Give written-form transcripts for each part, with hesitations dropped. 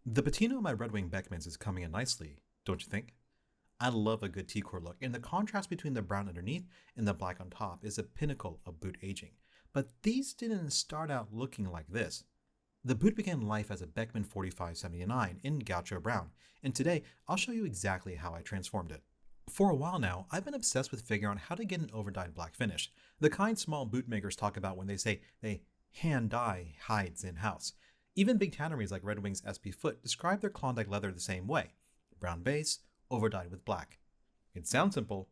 The patina on my Red Wing Beckmans is coming in nicely, don't you think? I love a good Teacore look, and the contrast between the brown underneath and the black on top is a pinnacle of boot aging. But these didn't start out looking like this. The boot began life as a Beckman 4579 in Gaucho Brown, and today I'll show you exactly how I transformed it. For a while now, I've been obsessed with figuring out how to get an overdyed black finish, the kind small boot makers talk about when they say they hand dye hides in-house. Even big tanneries like Red Wing's SP Foot describe their Klondike leather the same way: brown base, overdyed with black. It sounds simple,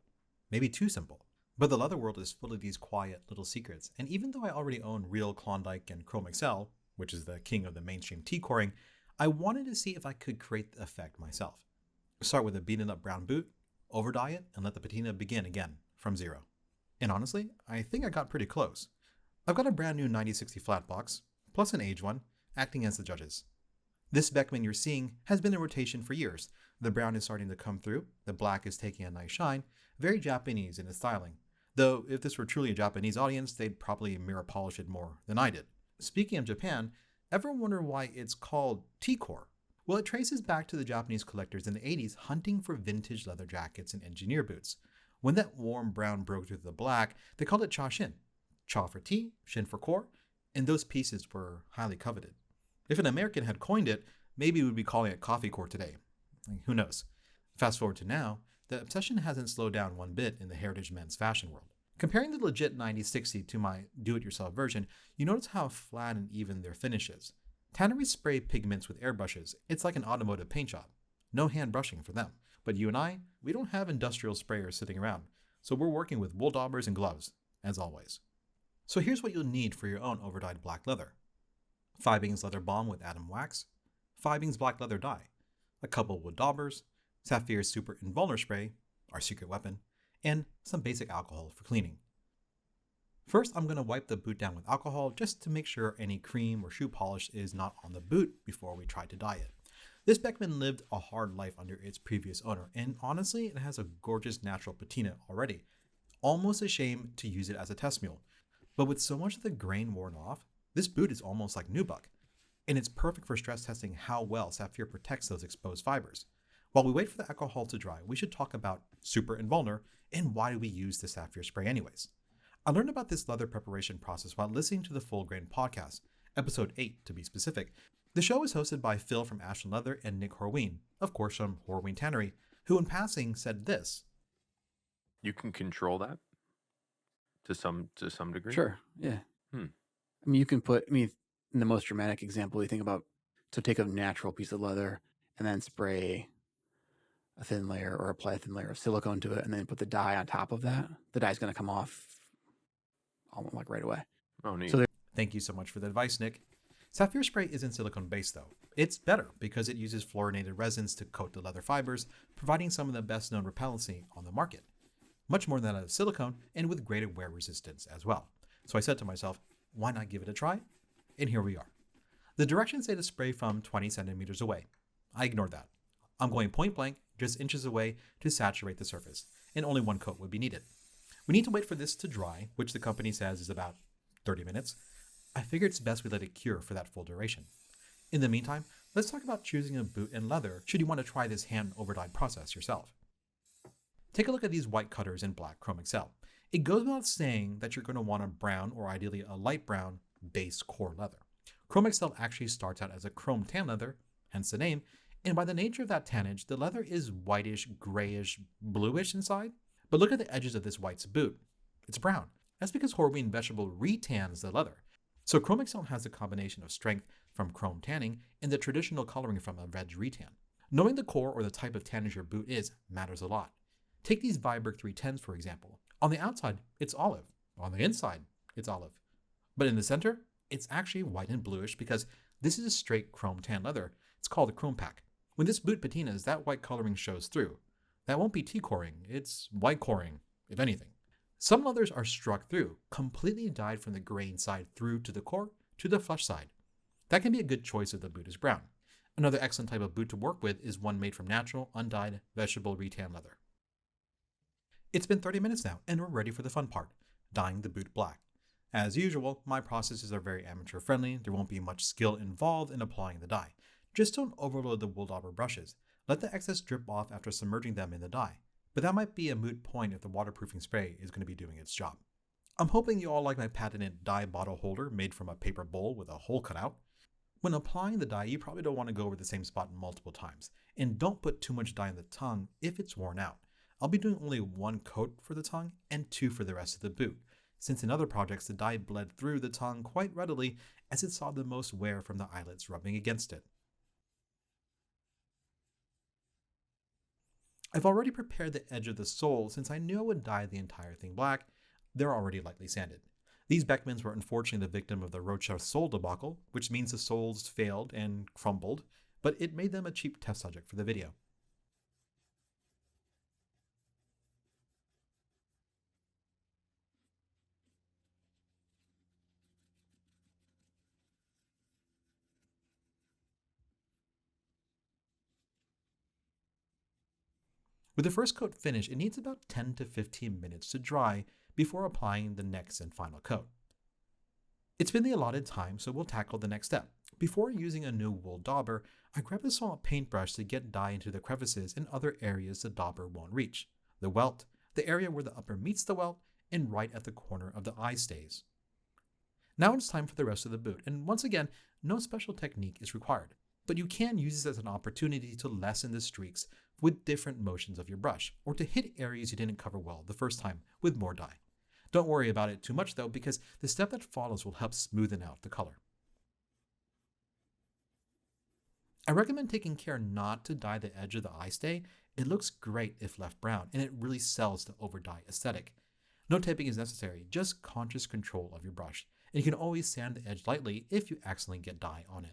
maybe too simple. But the leather world is full of these quiet little secrets, and even though I already own real Klondike and Chromexcel, which is the king of the mainstream Teacoring, I wanted to see if I could create the effect myself. Start with a beaten up brown boot, overdye it, and let the patina begin again from zero. And honestly, I think I got pretty close. I've got a brand new 9060 flat box, plus an aged one, acting as the judges. This Beckman you're seeing has been in rotation for years. The brown is starting to come through, the black is taking a nice shine, very Japanese in its styling. Though if this were truly a Japanese audience, they'd probably mirror polish it more than I did. Speaking of Japan, ever wonder why it's called Teacore? Well, it traces back to the Japanese collectors in the 80s hunting for vintage leather jackets and engineer boots. When that warm brown broke through the black, they called it cha shin. Cha for tea, shin for core, and those pieces were highly coveted. If an American had coined it, maybe we would be calling it coffee core today. Who knows? Fast forward to now, the obsession hasn't slowed down one bit in the heritage men's fashion world. Comparing the legit 9060 to my do-it-yourself version, you notice how flat and even their finish is. Tanneries spray pigments with airbrushes. It's like an automotive paint job. No hand brushing for them. But you and I, we don't have industrial sprayers sitting around, so we're working with wool daubers and gloves, as always. So here's what you'll need for your own overdyed black leather. Fiebings leather balm with atom wax, Fiebings black leather dye, a couple wood daubers, Saphir Super Invulner spray, our secret weapon, and some basic alcohol for cleaning. First, I'm going to wipe the boot down with alcohol just to make sure any cream or shoe polish is not on the boot before we try to dye it. This Beckman lived a hard life under its previous owner, and honestly, it has a gorgeous natural patina already. Almost a shame to use it as a test mule. But with so much of the grain worn off, this boot is almost like nubuck, and it's perfect for stress testing how well Saphir protects those exposed fibers. While we wait for the alcohol to dry, we should talk about Super Invulner and why do we use the Saphir spray anyways. I learned about this leather preparation process while listening to the Full Grain podcast, episode 8 to be specific. The show is hosted by Phil from Ashland Leather and Nick Horween, of course from Horween Tannery, who in passing said this. You can control that to some degree? Sure, yeah. I mean, you can put, in the most dramatic example, you think about, so take a natural piece of leather and then spray a thin layer or apply a thin layer of silicone to it and then put the dye on top of that. The dye's going to come off almost like right away. Oh, neat. So Thank you so much for the advice, Nick. Saphir spray isn't silicone based though. It's better because it uses fluorinated resins to coat the leather fibers, providing some of the best known repellency on the market. Much more than that of silicone and with greater wear resistance as well. So I said to myself, why not give it a try? And here we are. The directions say to spray from 20 centimeters away. I ignored that. I'm going point blank, just inches away to saturate the surface, and only one coat would be needed. We need to wait for this to dry, which the company says is about 30 minutes. I figure it's best we let it cure for that full duration. In the meantime, let's talk about choosing a boot and leather should you want to try this hand overdyed process yourself. Take a look at these white cutters in black Chromexcel. It goes without saying that you're going to want a brown or ideally a light brown base core leather. Chromexcel actually starts out as a chrome tan leather, hence the name, and by the nature of that tannage, the leather is whitish, grayish, bluish inside. But look at the edges of this white's boot. It's brown. That's because Horween Vegetable retans the leather. So Chromexcel has a combination of strength from chrome tanning and the traditional coloring from a veg retan. Knowing the core or the type of tannage your boot is matters a lot. Take these Viberg 310s for example. On the outside, it's olive. On the inside, it's olive. But in the center, it's actually white and bluish because this is a straight chrome tan leather. It's called a chrome pack. When this boot patinas, that white coloring shows through. That won't be Teacoring, it's white coring, if anything. Some leathers are struck through, completely dyed from the grain side through to the core to the flesh side. That can be a good choice if the boot is brown. Another excellent type of boot to work with is one made from natural, undyed, vegetable retan leather. It's been 30 minutes now, and we're ready for the fun part, dyeing the boot black. As usual, my processes are very amateur friendly. There won't be much skill involved in applying the dye. Just don't overload the wool dauber brushes. Let the excess drip off after submerging them in the dye. But that might be a moot point if the waterproofing spray is going to be doing its job. I'm hoping you all like my patented dye bottle holder made from a paper bowl with a hole cut out. When applying the dye, you probably don't want to go over the same spot multiple times, and don't put too much dye on the tongue if it's worn out. I'll be doing only 1 coat for the tongue and 2 for the rest of the boot, since in other projects the dye bled through the tongue quite readily as it saw the most wear from the eyelets rubbing against it. I've already prepared the edge of the sole since I knew I would dye the entire thing black. They're already lightly sanded. These Beckmans were unfortunately the victim of the Rocha sole debacle, which means the soles failed and crumbled, but it made them a cheap test subject for the video. With the first coat finished, it needs about 10 to 15 minutes to dry before applying the next and final coat. It's been the allotted time, so we'll tackle the next step. Before using a new wool dauber, I grabbed a small paintbrush to get dye into the crevices and other areas the dauber won't reach. The welt, the area where the upper meets the welt, and right at the corner of the eye stays. Now it's time for the rest of the boot, and once again, no special technique is required, but you can use this as an opportunity to lessen the streaks with different motions of your brush, or to hit areas you didn't cover well the first time with more dye. Don't worry about it too much though, because the step that follows will help smoothen out the color. I recommend taking care not to dye the edge of the eye stay. It looks great if left brown, and it really sells the over-dye aesthetic. No taping is necessary, just conscious control of your brush, and you can always sand the edge lightly if you accidentally get dye on it.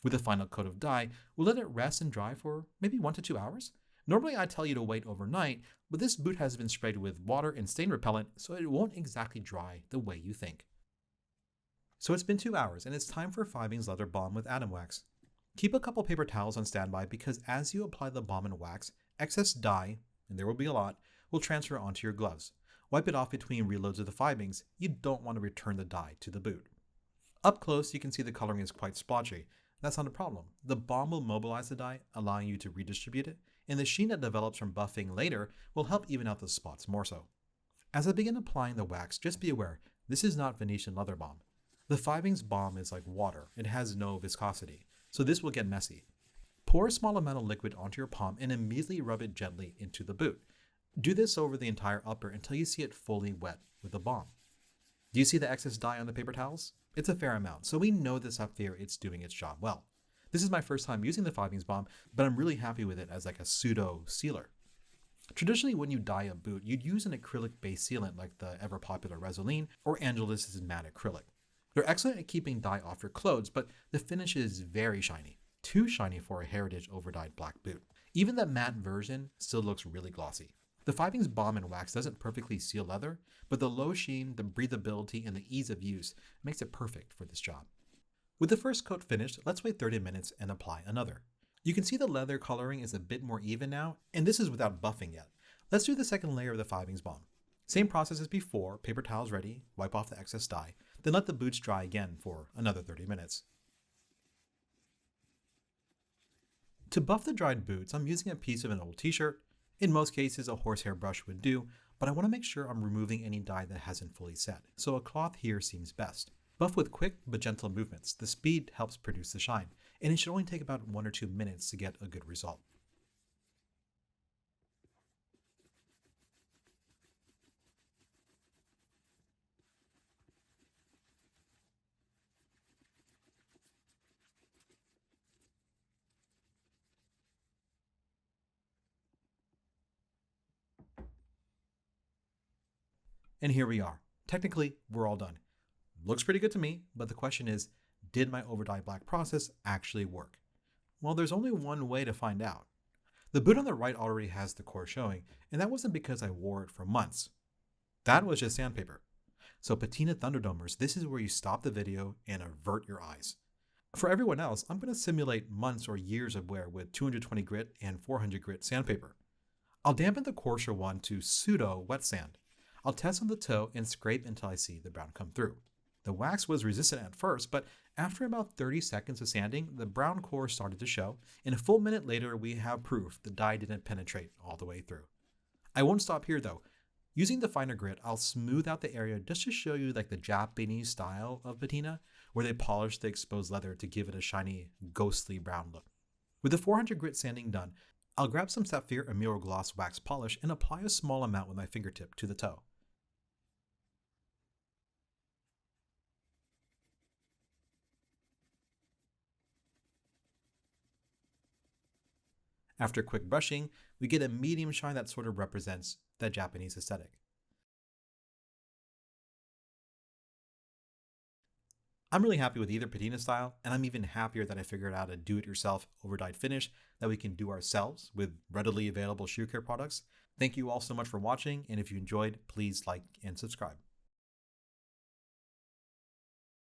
With the final coat of dye, we'll let it rest and dry for maybe 1 to 2 hours. Normally I tell you to wait overnight, but this boot has been sprayed with water and stain repellent, so it won't exactly dry the way you think. So it's been 2 hours, and it's time for Fiebing's leather balm with atom wax. Keep a couple paper towels on standby because as you apply the balm and wax, excess dye, and there will be a lot, will transfer onto your gloves. Wipe it off between reloads of the Fiebings. You don't want to return the dye to the boot. Up close, you can see the coloring is quite splotchy. That's not a problem. The balm will mobilize the dye, allowing you to redistribute it, and the sheen that develops from buffing later will help even out the spots more so. As I begin applying the wax, just be aware, this is not Venetian leather balm. The Fiebings balm is like water. It has no viscosity, so this will get messy. Pour a small amount of liquid onto your palm and immediately rub it gently into the boot. Do this over the entire upper until you see it fully wet with the balm. Do you see the excess dye on the paper towels? It's a fair amount, so we know the Saphir it's doing its job well. This is my first time using the Fiebings balm, but I'm really happy with it as like a pseudo sealer. Traditionally, when you dye a boot, you'd use an acrylic-based sealant like the ever-popular Resolene or Angelis' matte acrylic. They're excellent at keeping dye off your clothes, but the finish is very shiny. Too shiny for a heritage overdyed-black boot. Even the matte version still looks really glossy. The Fiebings balm and wax doesn't perfectly seal leather, but the low sheen, the breathability, and the ease of use makes it perfect for this job. With the first coat finished, let's wait 30 minutes and apply another. You can see the leather coloring is a bit more even now, and this is without buffing yet. Let's do the second layer of the Fiebings balm. Same process as before, paper towels ready, wipe off the excess dye, then let the boots dry again for another 30 minutes. To buff the dried boots, I'm using a piece of an old t-shirt. In most cases, a horsehair brush would do, but I want to make sure I'm removing any dye that hasn't fully set, so a cloth here seems best. Buff with quick but gentle movements. The speed helps produce the shine, and it should only take about 1 or 2 minutes to get a good result. And here we are. Technically, we're all done. Looks pretty good to me, but the question is, did my overdyed-black process actually work? Well, there's only one way to find out. The boot on the right already has the core showing, and that wasn't because I wore it for months. That was just sandpaper. So Patina Thunderdomers, this is where you stop the video and avert your eyes. For everyone else, I'm going to simulate months or years of wear with 220 grit and 400 grit sandpaper. I'll dampen the coarser one to pseudo wet sand. I'll test on the toe and scrape until I see the brown come through. The wax was resistant at first, but after about 30 seconds of sanding, the brown core started to show, and a full minute later we have proof the dye didn't penetrate all the way through. I won't stop here though. Using the finer grit, I'll smooth out the area just to show you like the Japanese style of patina, where they polish the exposed leather to give it a shiny, ghostly brown look. With the 400 grit sanding done, I'll grab some Saphir Emerald Gloss wax polish and apply a small amount with my fingertip to the toe. After quick brushing, we get a medium shine that sort of represents the Japanese aesthetic. I'm really happy with either patina style, and I'm even happier that I figured out a do-it-yourself overdyed finish that we can do ourselves with readily available shoe care products. Thank you all so much for watching, and if you enjoyed, please like and subscribe.